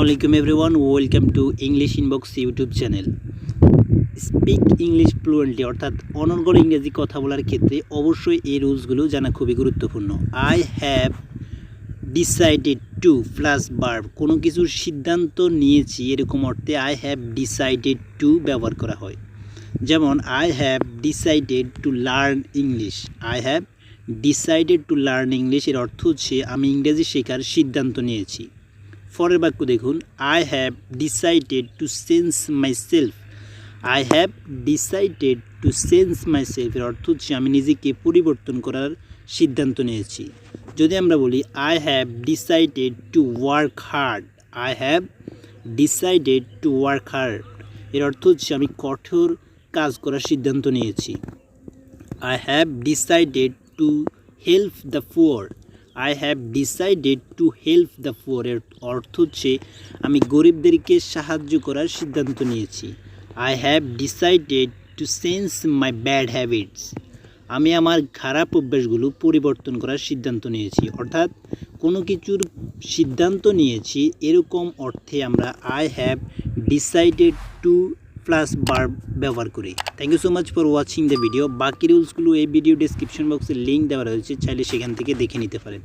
Assalamualaikum everyone, welcome to English Inbox YouTube channel. Speak English fluently অর্থাৎ অনর্গল ইংরেজি কথা বলার ক্ষেত্রে অবশ্যই এই রুলসগুলো জানা খুবই গুরুত্বপূর্ণ। I have decided to plus verb, কোনো কিছুর সিদ্ধান্ত নিয়েছি এরকম অর্থে আই হ্যাভ ডিসাইডেড টু ব্যবহার করা হয়। যেমন I have decided to learn English, I have decided to learn English এর অর্থ হচ্ছে আমি ইংরেজি শেখার সিদ্ধান্ত নিয়েছি। পরের বাক্য দেখুন, I have decided to change my self, I have decided to change my self এর অর্থ হচ্ছে আমি নিজেকে পরিবর্তন করার সিদ্ধান্ত নিয়েছি। যদি আমরা বলি I have decided to work hard, I have decided to work hard এর অর্থ হচ্ছে আমি কঠোর কাজ করার সিদ্ধান্ত নিয়েছি। I have decided to help the poor, I have decided to help the poor এর অর্থ হচ্ছে আমি গরিবদেরকে সাহায্য করার সিদ্ধান্ত নিয়েছি। I have decided to change my bad habits, আমি আমার খারাপ অভ্যাসগুলো পরিবর্তন করার সিদ্ধান্ত নিয়েছি। অর্থাৎ কোনো কিছুর সিদ্ধান্ত নিয়েছি এরকম অর্থে আমরা I have decided to plus verb ব্যবহার করি। Thank you so much for watching the video. বাকি রুলসগুলো এই ভিডিও ডেসক্রিপশন বক্সে লিঙ্ক দেওয়া রয়েছে, চাইলে সেখান থেকে দেখে নিতে পারেন।